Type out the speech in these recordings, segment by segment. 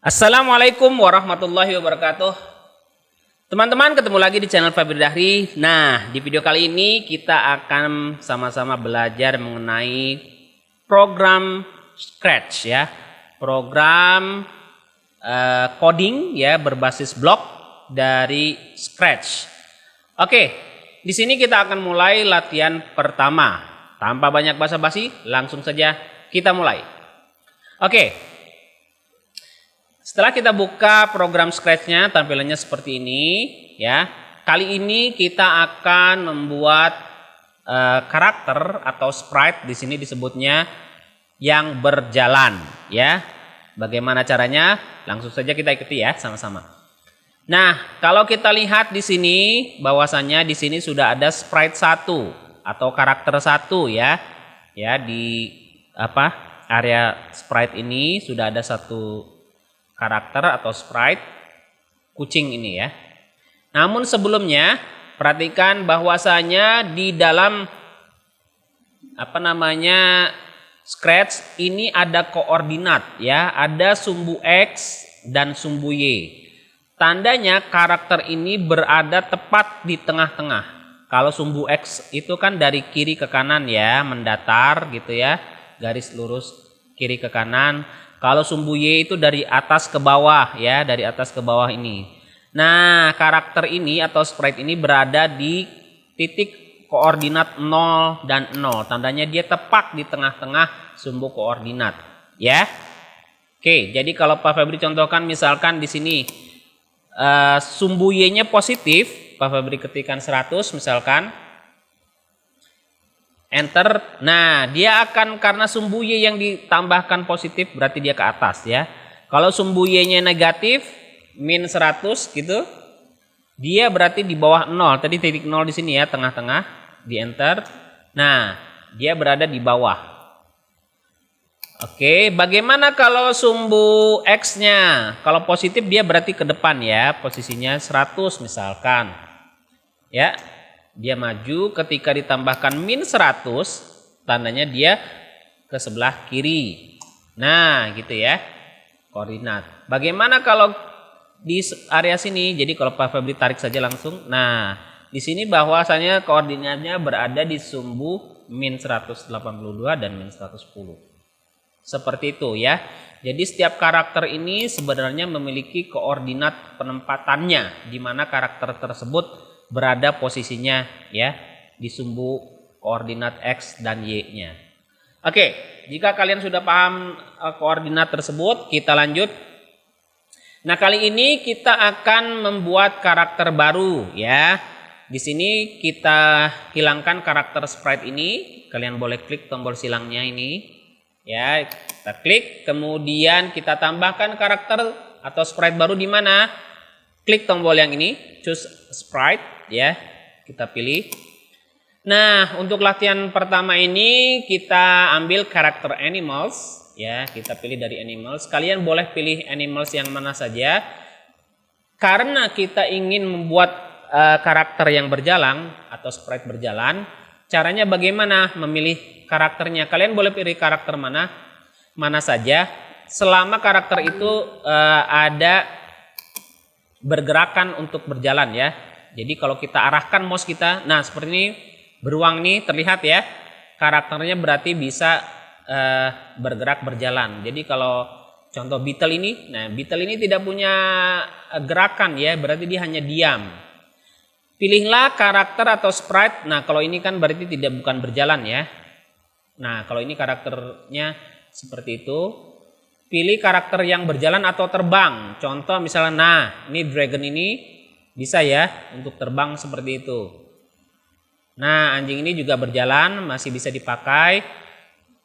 Assalamualaikum warahmatullahi wabarakatuh. Teman-teman, ketemu lagi di channel Febri Dahri. Nah, di video kali ini kita akan sama-sama belajar mengenai program Scratch ya. Program coding ya berbasis blok dari Scratch. Oke, di sini kita akan mulai latihan pertama. Tanpa banyak basa-basi, langsung saja kita mulai. Oke. Setelah kita buka program Scratch-nya, tampilannya seperti ini ya. Kali ini kita akan membuat karakter atau sprite, di sini disebutnya yang berjalan ya. Bagaimana caranya? Langsung saja kita ikuti ya sama-sama. Nah, kalau kita lihat di sini bahwasannya di sini sudah ada sprite 1 atau karakter 1 ya. Ya, di area sprite ini sudah ada satu karakter atau sprite kucing ini ya. Namun sebelumnya perhatikan bahwasanya di dalam Scratch ini ada koordinat ya, ada sumbu X dan sumbu Y. Tandanya karakter ini berada tepat di tengah-tengah. Kalau sumbu X itu kan dari kiri ke kanan ya, mendatar gitu ya, garis lurus kiri ke kanan. Kalau sumbu Y itu dari atas ke bawah ya, dari atas ke bawah ini. Nah, karakter ini atau sprite ini berada di titik koordinat 0 dan 0. Tandanya dia tepat di tengah-tengah sumbu koordinat ya. Oke, jadi kalau Pak Febri contohkan misalkan di sini sumbu Y-nya positif, Pak Febri ketikkan 100 misalkan. Enter. Nah, dia akan karena sumbu Y yang ditambahkan positif berarti dia ke atas ya. Kalau sumbu Y-nya negatif min 100 gitu, dia berarti di bawah 0. Tadi titik 0 di sini ya, tengah-tengah, di enter. Nah, dia berada di bawah. Oke, bagaimana kalau sumbu X-nya? Kalau positif dia berarti ke depan ya, posisinya 100 misalkan. Ya. Dia maju, ketika ditambahkan min 100 tandanya dia ke sebelah kiri. Nah gitu ya, koordinat. Bagaimana kalau di area sini? Jadi kalau Pak Febri tarik saja langsung. Nah di sini bahwasanya koordinatnya berada di sumbu min 182 dan min 110. Seperti itu ya. Jadi setiap karakter ini sebenarnya memiliki koordinat penempatannya, di mana karakter tersebut berada posisinya ya di sumbu koordinat X dan Y-nya. Oke, jika kalian sudah paham koordinat tersebut, kita lanjut. Nah, kali ini kita akan membuat karakter baru ya. Di sini kita hilangkan karakter sprite ini. Kalian boleh klik tombol silangnya ini. Ya, kita klik, kemudian kita tambahkan karakter atau sprite baru di mana? Klik tombol yang ini, choose sprite ya, kita pilih. Nah, untuk latihan pertama ini kita ambil karakter animals ya, kita pilih dari animals. Kalian boleh pilih animals yang mana saja. Karena kita ingin membuat karakter yang berjalan atau sprite berjalan, caranya bagaimana memilih karakternya? Kalian boleh pilih karakter mana saja selama karakter itu ada bergerakan untuk berjalan ya. Jadi kalau kita arahkan mouse kita, nah seperti ini beruang nih terlihat ya, karakternya berarti bisa bergerak berjalan. Jadi kalau contoh Beetle ini, nah Beetle ini tidak punya gerakan ya, berarti dia hanya diam. Pilihlah karakter atau sprite. Nah kalau ini kan berarti bukan berjalan ya. Nah kalau ini karakternya seperti itu. Pilih karakter yang berjalan atau terbang. Contoh misalnya, nah ini dragon ini bisa ya untuk terbang seperti itu. Nah anjing ini juga berjalan, masih bisa dipakai.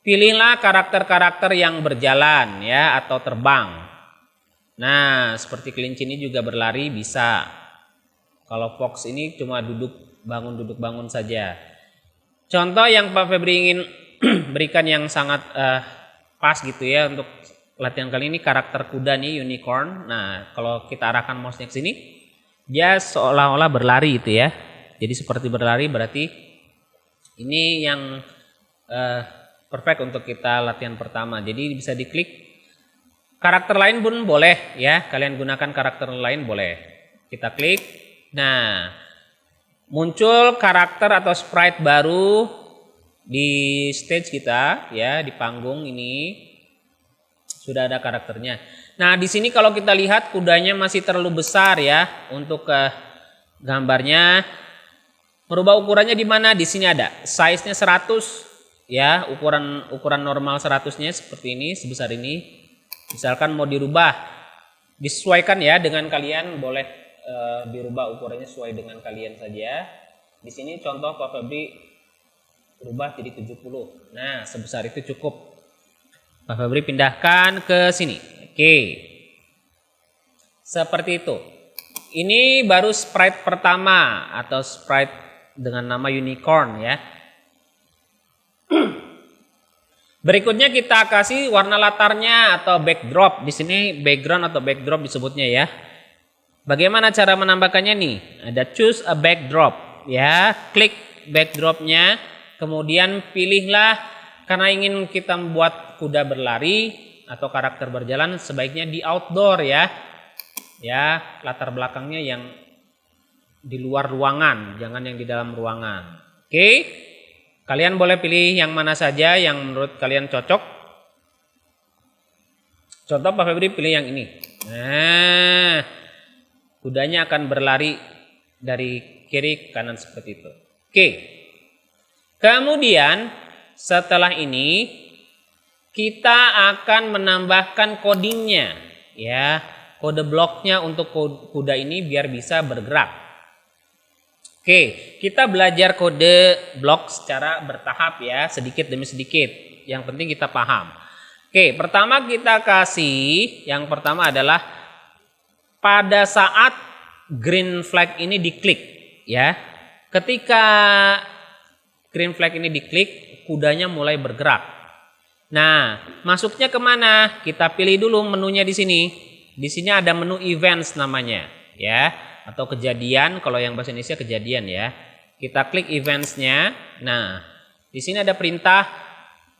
Pilihlah karakter-karakter yang berjalan ya atau terbang. Nah seperti kelinci ini juga berlari bisa. Kalau fox ini cuma duduk bangun saja. Contoh yang Pak Febri ingin berikan yang sangat pas gitu ya untuk latihan kali ini, karakter kuda nih unicorn. Nah kalau kita arahkan mouse-nya ke sini, dia seolah-olah berlari itu ya. Jadi seperti berlari, berarti ini yang perfect untuk kita latihan pertama. Jadi bisa diklik Karakter lain pun boleh ya, kalian gunakan karakter lain boleh. Kita klik. Nah, muncul karakter atau sprite baru di stage kita ya, di panggung ini sudah ada karakternya. Nah, di sini kalau kita lihat kudanya masih terlalu besar ya untuk gambarnya. Merubah ukurannya di mana? Di sini ada size-nya 100 ya, ukuran normal 100-nya seperti ini, sebesar ini. Misalkan mau dirubah, disesuaikan ya dengan kalian, boleh dirubah ukurannya sesuai dengan kalian saja. Di sini contoh Pak Febri rubah jadi 70. Nah, sebesar itu cukup. Pak Febri pindahkan ke sini. Oke. Seperti itu. Ini baru sprite pertama atau sprite dengan nama unicorn ya. Berikutnya kita kasih warna latarnya atau backdrop. Di sini background atau backdrop disebutnya ya. Bagaimana cara menambahkannya nih? Ada choose a backdrop ya. Klik backdropnya. Kemudian pilihlah, karena ingin kita membuat kuda berlari atau karakter berjalan, sebaiknya di outdoor ya. Ya, latar belakangnya yang di luar ruangan, jangan yang di dalam ruangan. Oke. Kalian boleh pilih yang mana saja yang menurut kalian cocok. Contoh Pak Febri pilih yang ini. Nah, kudanya akan berlari dari kiri ke kanan seperti itu. Oke. Kemudian setelah ini kita akan menambahkan codingnya ya. Kode bloknya untuk kuda ini biar bisa bergerak. Oke, kita belajar kode blok secara bertahap ya, sedikit demi sedikit. Yang penting kita paham. Oke, pertama kita kasih, yang pertama adalah pada saat green flag ini diklik ya. Ketika green flag ini diklik, kudanya mulai bergerak. Nah, masuknya kemana? Kita pilih dulu menunya di sini. Di sini ada menu events namanya ya. Atau kejadian, kalau yang bahasa Indonesia kejadian ya. Kita klik eventsnya. Nah, di sini ada perintah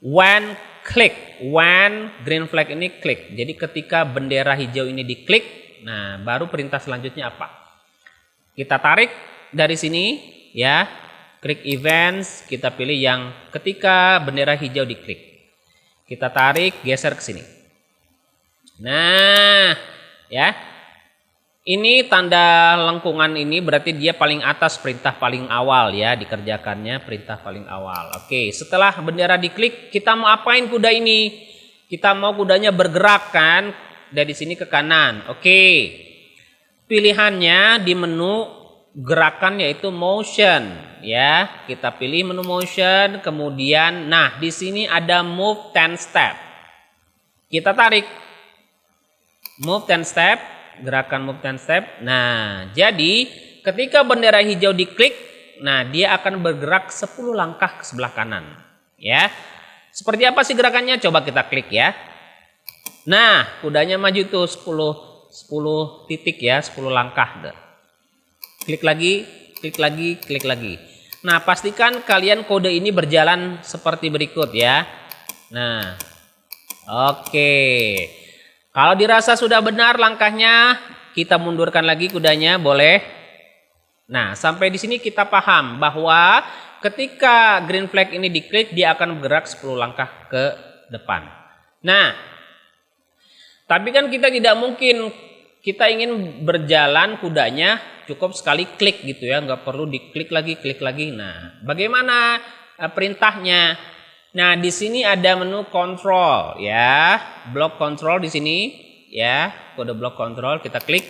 when click, when green flag ini klik. Jadi ketika bendera hijau ini diklik, nah baru perintah selanjutnya apa? Kita tarik dari sini ya, klik events, kita pilih yang ketika bendera hijau diklik. Kita tarik, geser ke sini. Nah, ya. Ini tanda lengkungan ini berarti dia paling atas, perintah paling awal ya, dikerjakannya perintah paling awal. Oke, setelah bendera diklik, kita mau apain kuda ini? Kita mau kudanya bergerak kan, dari sini ke kanan. Oke, pilihannya di menu gerakan yaitu motion ya. Kita pilih menu motion, kemudian nah di sini ada move 10 step. Kita tarik move 10 step. Gerakan move 10 step. Nah, jadi ketika bendera hijau diklik, nah dia akan bergerak 10 langkah ke sebelah kanan. Ya. Seperti apa sih gerakannya? Coba kita klik ya. Nah, kudanya maju tuh 10 titik ya, 10 langkah. Klik lagi, klik lagi, klik lagi. Nah, pastikan kalian kode ini berjalan seperti berikut ya. Nah, oke. Kalau dirasa sudah benar langkahnya, kita mundurkan lagi kudanya, boleh. Nah, sampai di sini kita paham bahwa ketika green flag ini diklik, dia akan bergerak 10 langkah ke depan. Nah, tapi kan kita tidak mungkin, kita ingin berjalan kudanya cukup sekali klik gitu ya, nggak perlu diklik lagi, klik lagi. Nah, bagaimana perintahnya? Nah, di sini ada menu control ya, block control di sini ya, kode block control kita klik.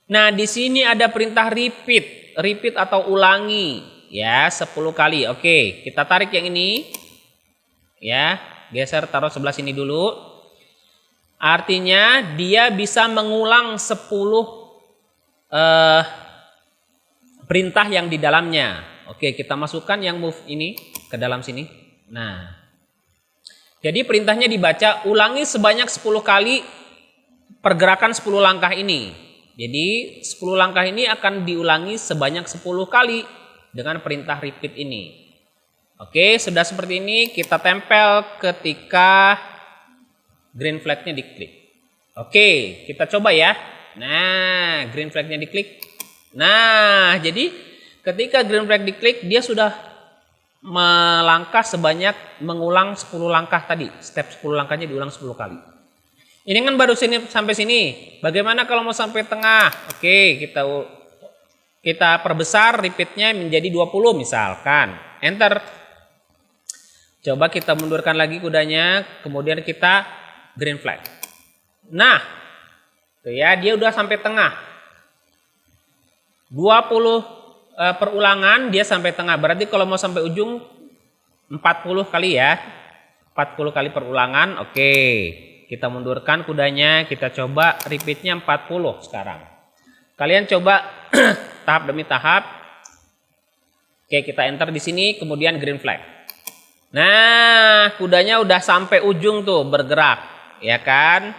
Nah, di sini ada perintah repeat atau ulangi ya 10 kali. Oke, kita tarik yang ini ya, geser taruh sebelah sini dulu. Artinya dia bisa mengulang 10 perintah yang di dalamnya. Oke, kita masukkan yang move ini ke dalam sini. Nah, jadi perintahnya dibaca ulangi sebanyak 10 kali pergerakan 10 langkah ini. Jadi 10 langkah ini akan diulangi sebanyak 10 kali dengan perintah repeat ini. Oke, sudah seperti ini kita tempel ketika green flag-nya diklik. Oke, kita coba ya. Nah, green flag-nya diklik. Nah, jadi ketika green flag diklik, dia sudah melangkah sebanyak mengulang 10 langkah tadi. Step 10 langkahnya diulang 10 kali. Ini kan baru sampai sini. Bagaimana kalau mau sampai tengah? Oke, kita perbesar repeat-nya menjadi 20 misalkan. Enter. Coba kita mundurkan lagi kudanya, kemudian kita green flag. Nah, tuh ya, dia udah sampai tengah. 20 perulangan dia sampai tengah. Berarti kalau mau sampai ujung 40 kali ya. 40 kali perulangan. Oke, kita mundurkan kudanya, kita coba repeatnya 40 sekarang. Kalian coba tahap demi tahap. Oke, kita enter di sini, kemudian green flag. Nah, kudanya udah sampai ujung tuh bergerak, ya kan?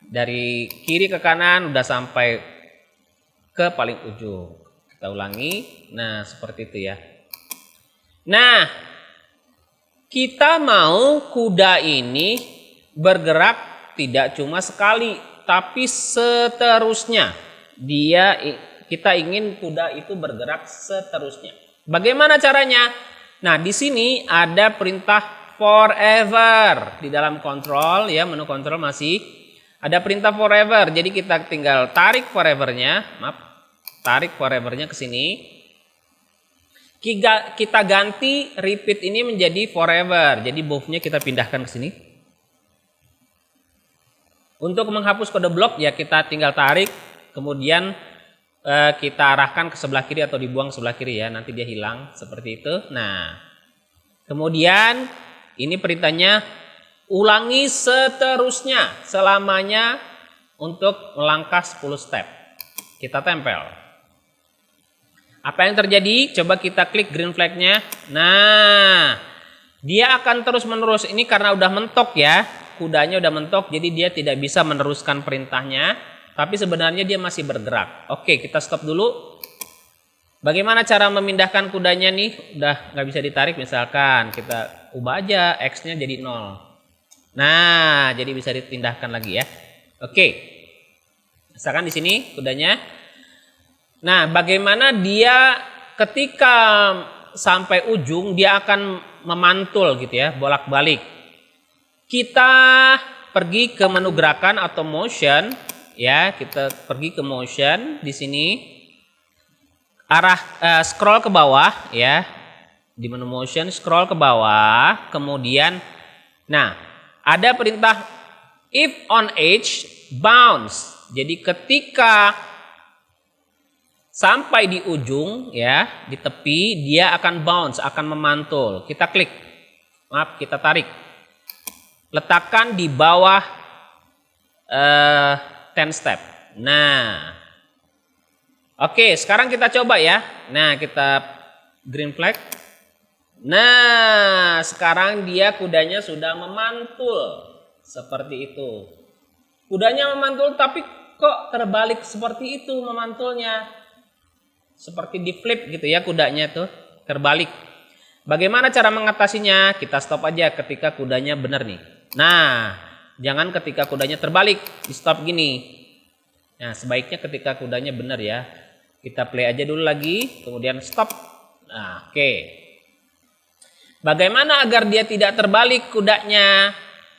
Dari kiri ke kanan udah sampai ke paling ujung. Kita ulangi. Nah, seperti itu ya. Nah, kita mau kuda ini bergerak tidak cuma sekali, tapi seterusnya. Kita ingin kuda itu bergerak seterusnya. Bagaimana caranya? Nah, di sini ada perintah forever di dalam kontrol ya, menu kontrol masih ada perintah forever. Jadi kita tinggal tarik forevernya, tarik forevernya ke sini. Kita ganti repeat ini menjadi forever. Jadi buff-nya kita pindahkan ke sini. Untuk menghapus kode blok ya kita tinggal tarik, kemudian kita arahkan ke sebelah kiri atau dibuang sebelah kiri ya, nanti dia hilang seperti itu. Nah, kemudian ini perintahnya ulangi seterusnya selamanya untuk melangkah 10 step. Kita tempel. Apa yang terjadi? Coba kita klik green flag-nya. Nah, dia akan terus menerus. Ini karena udah mentok ya. Kudanya udah mentok, jadi dia tidak bisa meneruskan perintahnya. Tapi sebenarnya dia masih bergerak. Oke, kita stop dulu. Bagaimana cara memindahkan kudanya nih? Udah nggak bisa ditarik misalkan. Kita ubah aja X-nya jadi 0. Nah, jadi bisa dipindahkan lagi ya. Oke. Misalkan di sini kudanya. Nah, bagaimana dia ketika sampai ujung dia akan memantul gitu ya, bolak-balik. Kita pergi ke menu gerakan atau motion ya, kita pergi ke motion di sini. Scroll ke bawah ya. Di menu motion scroll ke bawah, kemudian ada perintah if on edge bounce. Jadi ketika sampai di ujung ya, di tepi dia akan bounce, akan memantul. Kita klik. Kita tarik. Letakkan di bawah 10 step. Nah. Oke, sekarang kita coba ya. Nah, kita green flag. Nah, sekarang dia kudanya sudah memantul seperti itu. Kudanya memantul tapi kok terbalik seperti itu memantulnya. Seperti di flip gitu ya kudanya tuh, terbalik. Bagaimana cara mengatasinya? Kita stop aja ketika kudanya benar nih. Nah, jangan ketika kudanya terbalik, di stop gini. Nah, sebaiknya ketika kudanya benar ya. Kita play aja dulu lagi, kemudian stop. Nah, oke. Bagaimana agar dia tidak terbalik kudanya?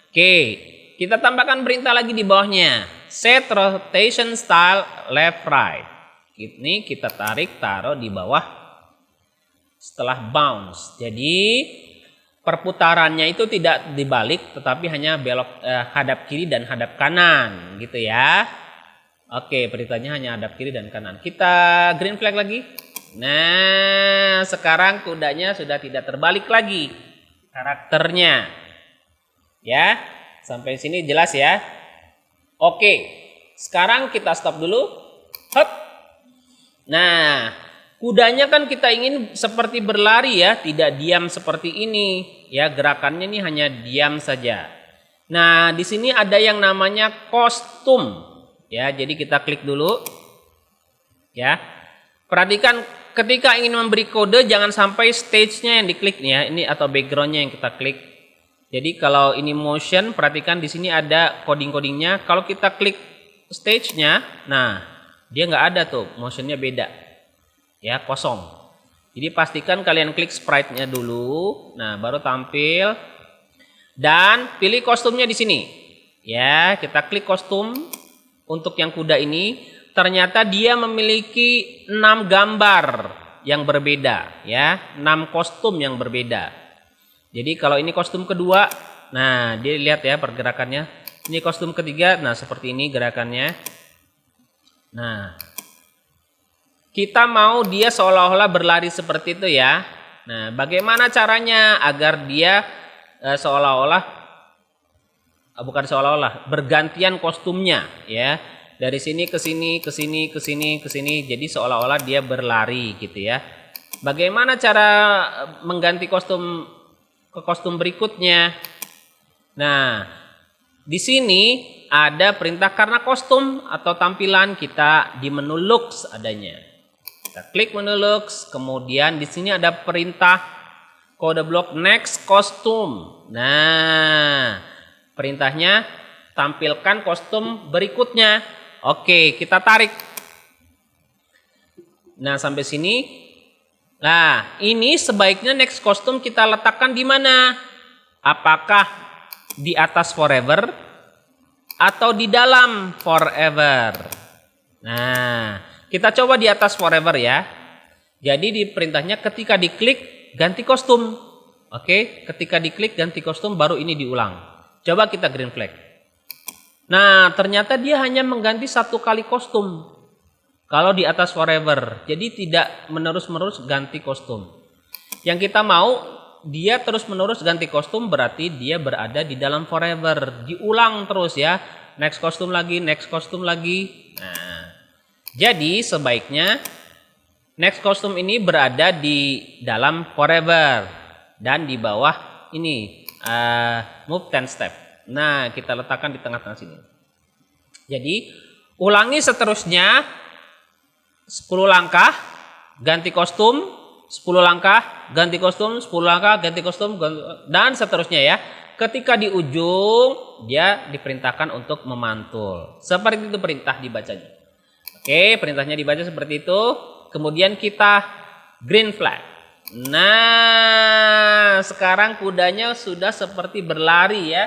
Oke, kita tambahkan perintah lagi di bawahnya. Set rotation style left right. Ini kita tarik, taruh di bawah setelah bounce. Jadi perputarannya itu tidak dibalik, tetapi hanya belok hadap kiri dan hadap kanan, gitu ya. Oke, perintahnya hanya hadap kiri dan kanan. Kita green flag lagi. Nah, sekarang kudanya sudah tidak terbalik lagi karakternya. Ya, sampai sini jelas ya. Oke, sekarang kita stop dulu. Hop. Nah, kudanya kan kita ingin seperti berlari ya, tidak diam seperti ini. Ya, gerakannya ini hanya diam saja. Nah, di sini ada yang namanya kostum. Ya, jadi kita klik dulu. Ya, perhatikan ketika ingin memberi kode jangan sampai stage-nya yang diklik nih ya, ini atau background-nya yang kita klik. Jadi kalau ini motion, perhatikan di sini ada coding-codingnya. Kalau kita klik stage-nya, nah dia nggak ada tuh, motionnya beda, ya kosong. Jadi pastikan kalian klik sprite-nya dulu, nah baru tampil. Dan pilih kostumnya di sini. Ya, kita klik kostum untuk yang kuda ini. Ternyata dia memiliki 6 gambar yang berbeda, ya, 6 kostum yang berbeda. Jadi kalau ini kostum kedua, nah dia lihat ya pergerakannya. Ini kostum ketiga, nah seperti ini gerakannya. Nah, kita mau dia seolah-olah berlari seperti itu ya. Nah, bagaimana caranya agar dia bukan seolah-olah, bergantian kostumnya ya. Dari sini ke sini, ke sini, ke sini, ke sini. Jadi seolah-olah dia berlari gitu ya. Bagaimana cara mengganti kostum ke kostum berikutnya? Nah, di sini ada perintah karena kostum atau tampilan kita di menu looks adanya. Kita klik menu looks, kemudian di sini ada perintah kode blok next costume. Nah, perintahnya tampilkan kostum berikutnya. Oke, kita tarik. Nah, sampai sini. Nah, ini sebaiknya next costume kita letakkan di mana? Apakah di atas forever atau di dalam forever? Nah, kita coba di atas forever ya. Jadi di perintahnya ketika diklik ganti kostum. Oke, ketika diklik ganti kostum baru ini diulang. Coba kita green flag. Nah, ternyata dia hanya mengganti 1 kali kostum. Kalau di atas forever, jadi tidak menerus-menerus ganti kostum. Yang kita mau dia terus-menerus ganti kostum berarti dia berada di dalam forever. Diulang terus ya, next kostum lagi, next kostum lagi. Nah, jadi sebaiknya next kostum ini berada di dalam forever dan di bawah ini move 10 step. Nah, kita letakkan di tengah-tengah sini. Jadi ulangi seterusnya 10 langkah ganti kostum, 10 langkah ganti kostum, 10 langkah ganti kostum, dan seterusnya ya. Ketika di ujung dia diperintahkan untuk memantul. Seperti itu perintah dibacanya. Oke, perintahnya dibaca seperti itu. Kemudian kita green flag. Nah, sekarang kudanya sudah seperti berlari ya.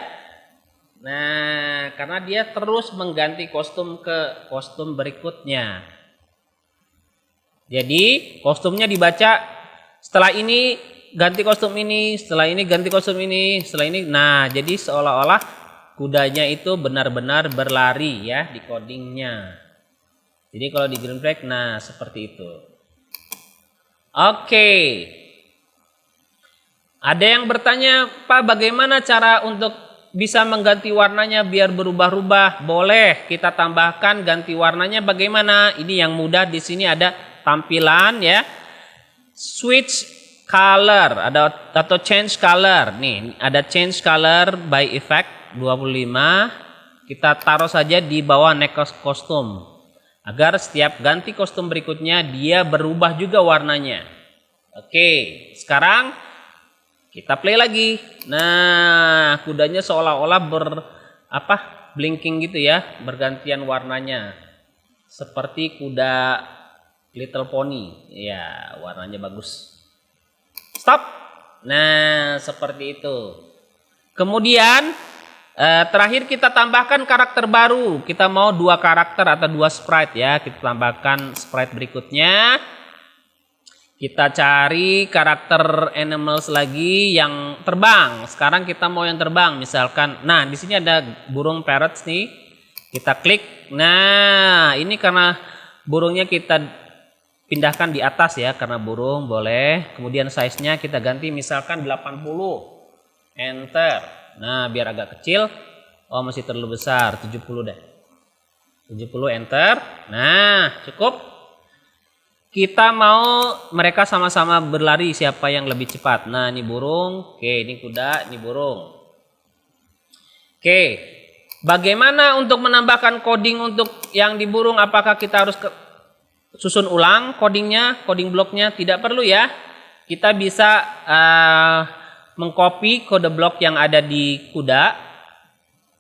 Nah, karena dia terus mengganti kostum ke kostum berikutnya. Jadi kostumnya dibaca, setelah ini ganti kostum ini, setelah ini ganti kostum ini, setelah ini. Nah, jadi seolah-olah kudanya itu benar-benar berlari ya di codingnya. Jadi kalau di green flag, nah seperti itu. Oke. Ada yang bertanya, Pak, bagaimana cara untuk bisa mengganti warnanya biar berubah-ubah? Boleh kita tambahkan ganti warnanya bagaimana? Ini yang mudah, di sini ada tampilan ya. Switch color atau change color. Nih, ada change color by effect 25. Kita taruh saja di bawah next kostum. Agar setiap ganti kostum berikutnya dia berubah juga warnanya. Oke, sekarang kita play lagi. Nah, kudanya seolah-olah blinking gitu ya, bergantian warnanya. Seperti kuda Little Pony. Ya, warnanya bagus. Stop. Nah, seperti itu. Kemudian terakhir kita tambahkan karakter baru. Kita mau 2 karakter atau 2 sprite ya. Kita tambahkan sprite berikutnya. Kita cari karakter animals lagi yang terbang. Sekarang kita mau yang terbang, misalkan. Nah, di sini ada burung parrots nih. Kita klik. Nah, ini karena burungnya kita pindahkan di atas ya, karena burung boleh. Kemudian size-nya kita ganti misalkan 80. Enter. Nah, biar agak kecil. Oh, masih terlalu besar, 70 deh. 70 enter. Nah, cukup. Kita mau mereka sama-sama berlari, siapa yang lebih cepat. Nah, ini burung. Oke, ini kuda, ini burung. Oke. Bagaimana untuk menambahkan coding untuk yang di burung? Apakah kita harus susun ulang codingnya, coding bloknya? Tidak perlu ya. Kita bisa mengcopy kode blok yang ada di kuda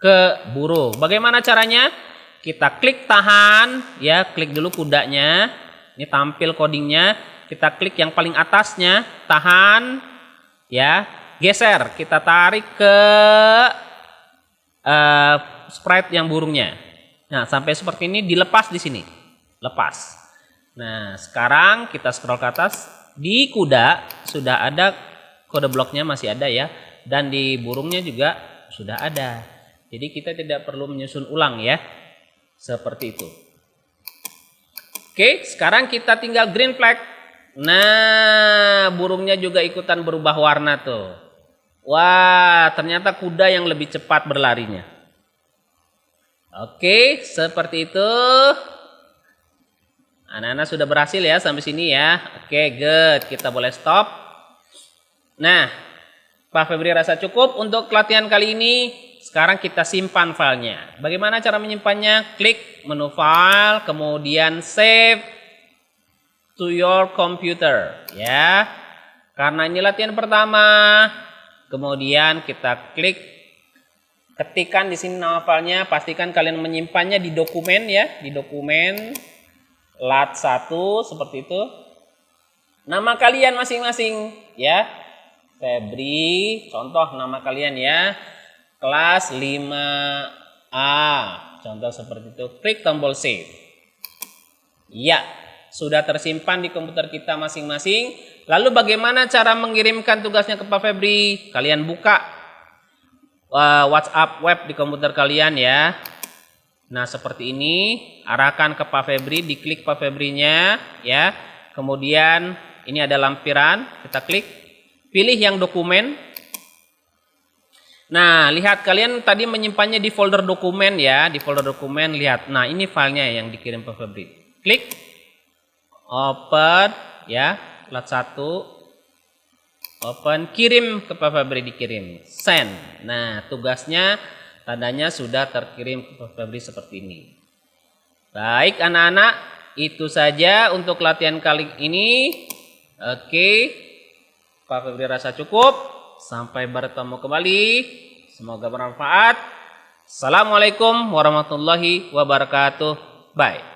ke burung. Bagaimana caranya? Kita klik tahan, ya, klik dulu kudanya. Ini tampil codingnya. Kita klik yang paling atasnya, tahan, ya, geser. Kita tarik ke sprite yang burungnya. Nah, sampai seperti ini, dilepas di sini. Lepas. Nah, sekarang kita scroll ke atas. Di kuda sudah ada kode bloknya, masih ada ya. Dan di burungnya juga sudah ada. Jadi kita tidak perlu menyusun ulang ya. Seperti itu. Oke, sekarang kita tinggal green flag. Nah, burungnya juga ikutan berubah warna tuh. Wah, ternyata kuda yang lebih cepat berlarinya. Oke, seperti itu. Anak-anak sudah berhasil ya sampai sini ya. Oke, good. Kita boleh stop. Nah, Pak Febri rasa cukup untuk latihan kali ini. Sekarang kita simpan filenya. Bagaimana cara menyimpannya? Klik menu file, kemudian save to your computer. Ya, karena ini latihan pertama. Kemudian kita klik. Ketikkan di sini nama filenya, pastikan kalian menyimpannya di dokumen ya, di dokumen lat1 seperti itu. Nama kalian masing-masing ya. Febri, contoh nama kalian ya. Kelas 5A. Contoh seperti itu. Klik tombol save. Ya, sudah tersimpan di komputer kita masing-masing. Lalu bagaimana cara mengirimkan tugasnya ke Pak Febri? Kalian buka WhatsApp web di komputer kalian ya. Nah, seperti ini, arahkan ke Pak Febri, diklik Pak Febrinya ya. Kemudian ini ada lampiran, kita klik, pilih yang dokumen. Nah, lihat kalian tadi menyimpannya di folder dokumen ya, di folder dokumen lihat. Nah, ini filenya yang dikirim Pak Febri. Klik open ya, lat1. Open, kirim ke Pak Febri, dikirim. Send. Nah, tugasnya tandanya sudah terkirim ke Pak Febri seperti ini. Baik anak-anak, itu saja untuk latihan kali ini. Oke, Pak Febri rasa cukup. Sampai bertemu kembali. Semoga bermanfaat. Assalamualaikum warahmatullahi wabarakatuh. Bye.